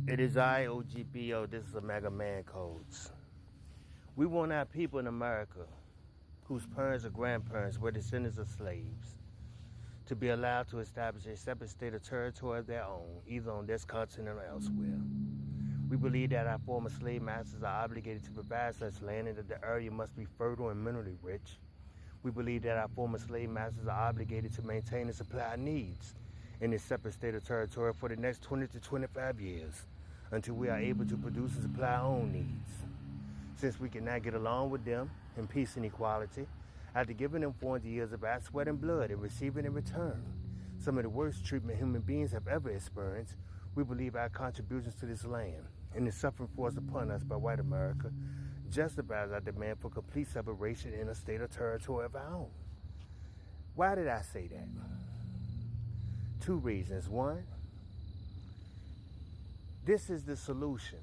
It is I, O.G.B.O. This is a Mega Man Codes. We want our people in America, whose parents or grandparents were descendants of slaves, to be allowed to establish a separate state or territory of their own, either on this continent or elsewhere. We believe that our former slave masters are obligated to provide such land and that the area must be fertile and minerally rich. We believe that our former slave masters are obligated to maintain and supply our needs in this separate state or territory for the next 20 to 25 years until we are able to produce and supply our own needs. Since we cannot get along with them in peace and equality, after giving them 400 years of our sweat and blood and receiving in return some of the worst treatment human beings have ever experienced, we believe our contributions to this land and the suffering forced upon us by white America justifies our demand for complete separation in a state or territory of our own. Why did I say that? Two reasons. One, this is the solution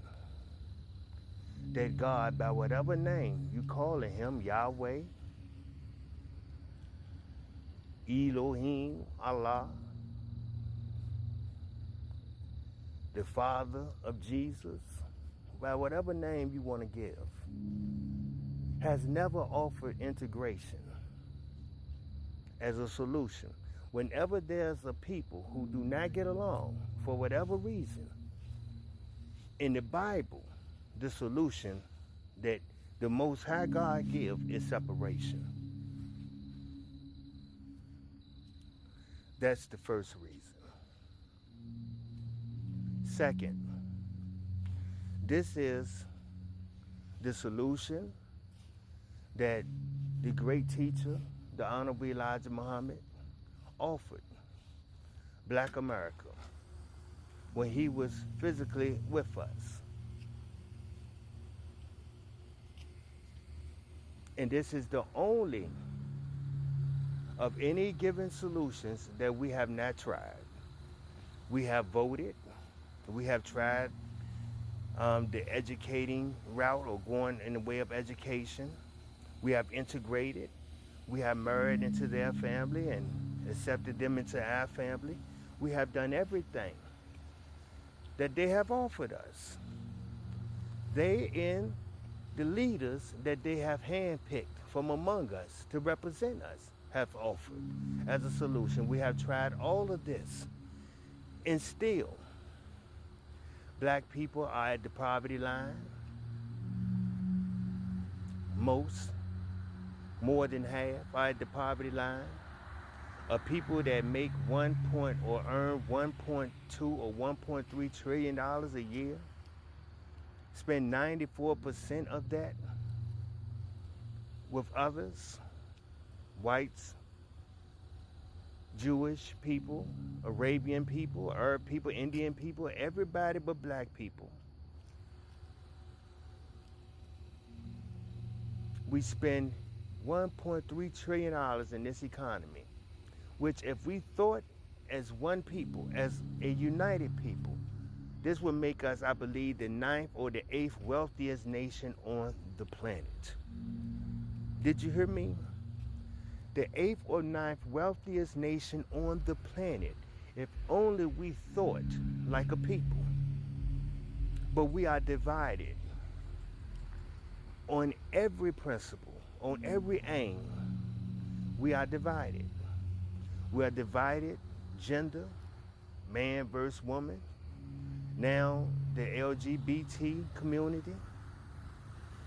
that God, by whatever name you calling him, Yahweh, Elohim, Allah, the Father of Jesus, by whatever name you want to give, has never offered integration as a solution. Whenever there's a people who do not get along for whatever reason, in the Bible, the solution that the Most High God gives is separation. That's the first reason. Second, this is the solution that the great teacher, the Honorable Elijah Muhammad, offered Black America when he was physically with us. And this is the only of any given solutions that we have not tried. We have voted, we have tried the educating route or going in the way of education. We have integrated, we have married into their family and accepted them into our family. We have done everything that they have offered us. They and the leaders that they have handpicked from among us to represent us have offered as a solution. We have tried all of this, and still Black people are at the poverty line. Most, more than half, are at the poverty line. Of people that make or earn 1.2 or 1.3 trillion dollars a year, spend 94% of that with others, whites, Jewish people, Arabian people, Arab people, Indian people, everybody but Black people. We spend $1.3 trillion in this economy, which if we thought as one people, as a united people, this would make us, I believe, the 9th or the 8th wealthiest nation on the planet. Did you hear me? The 8th or 9th wealthiest nation on the planet, if only we thought like a people. But we are divided on every principle, on every aim. We are divided. We are divided gender, man versus woman. Now the LGBT community.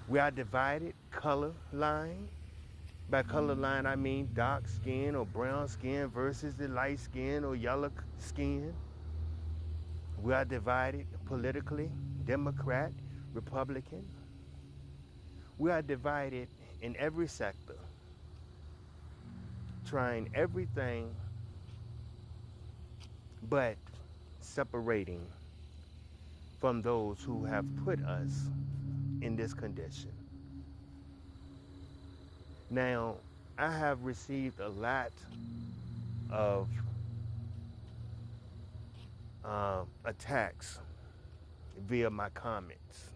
We are divided color line. By color line, I mean dark skin or brown skin versus the light skin or yellow skin. We are divided politically, Democrat, Republican. We are divided in every sector, trying everything but separating from those who have put us in this condition. Now, I have received a lot of attacks via my comments.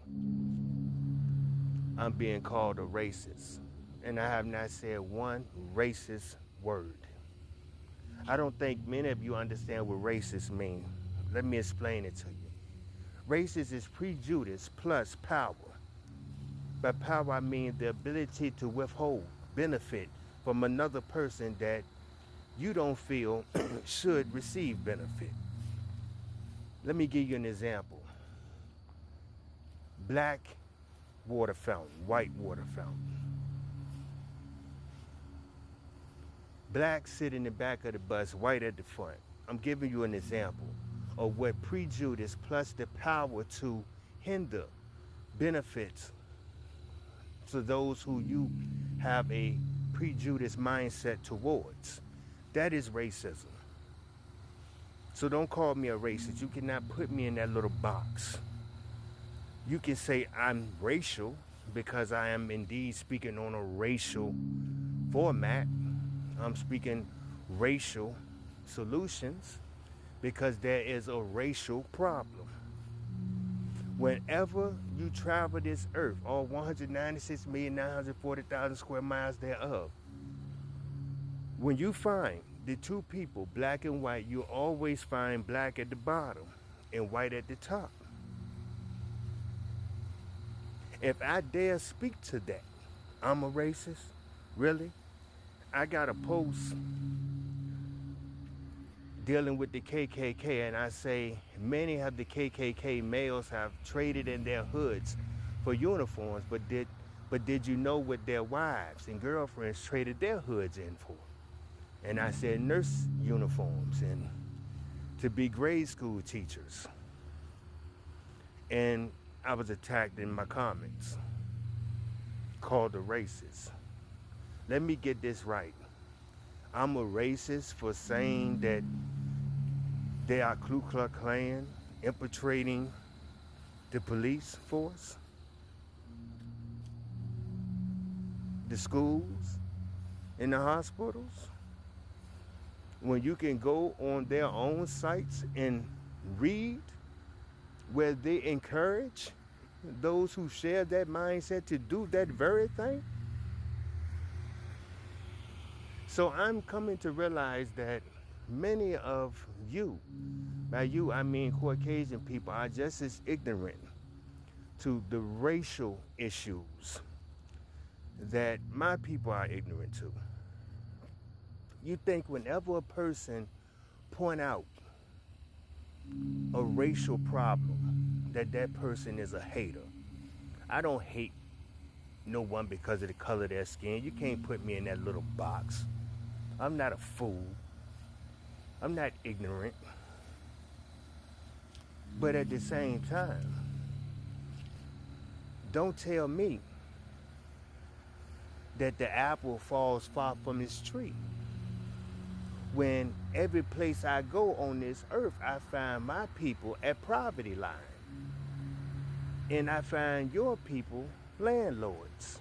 I'm being called a racist, and I have not said one racist word. I don't think many of you understand what racist means. Let me explain it to you. Racist is prejudice plus power. By power, I mean the ability to withhold benefit from another person that you don't feel should receive benefit. Let me give you an example. Black water fountain, white water fountain. Black sit in the back of the bus, white at the front. I'm giving you an example of what prejudice plus the power to hinder benefits to those who you have a prejudiced mindset towards. That is racism. So don't call me a racist. You cannot put me in that little box. You can say I'm racial because I am indeed speaking on a racial format. I'm speaking racial solutions because there is a racial problem. Whenever you travel this earth, all 196,940,000 square miles thereof, when you find the two people, black and white, you always find black at the bottom and white at the top. If I dare speak to that, I'm a racist? Really? I got a post dealing with the KKK, and I say many of the KKK males have traded in their hoods for uniforms, but did you know what their wives and girlfriends traded their hoods in for? And I said nurse uniforms and to be grade school teachers. And I was attacked in my comments, called a racist. Let me get this right. I'm a racist for saying that they are Ku Klux Klan infiltrating the police force, the schools, and the hospitals. When you can go on their own sites and read where they encourage those who share that mindset to do that very thing. So I'm coming to realize that many of you, by you I mean Caucasian people, are just as ignorant to the racial issues that my people are ignorant to. You think whenever a person point out a racial problem, that person is a hater. I don't hate no one because of the color of their skin. You can't put me in that little box. I'm not a fool. I'm not ignorant. But at the same time, don't tell me that the apple falls far from its tree. When every place I go on this earth, I find my people at poverty line. And I find your people landlords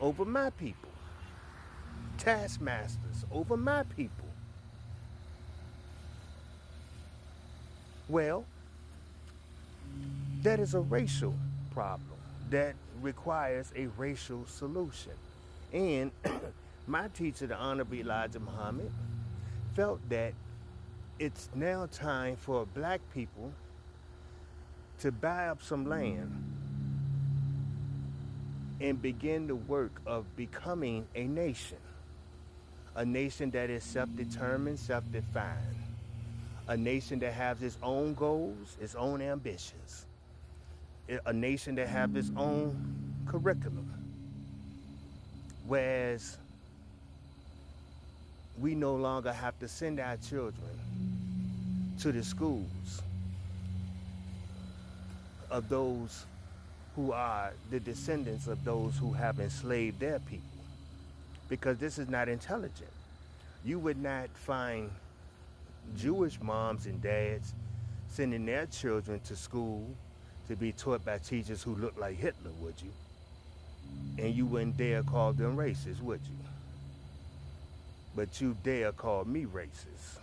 over my people, taskmasters over my people. Well, that is a racial problem that requires a racial solution. And my teacher, the Honorable Elijah Muhammad, felt that it's now time for black people to buy up some land and begin the work of becoming a nation that is self-determined, self-defined, a nation that has its own goals, its own ambitions, a nation that has its own curriculum. Whereas we no longer have to send our children to the schools of those who are the descendants of those who have enslaved their people. Because this is not intelligent. You would not find Jewish moms and dads sending their children to school to be taught by teachers who look like Hitler, would you? And you wouldn't dare call them racist, would you? But you dare call me racist.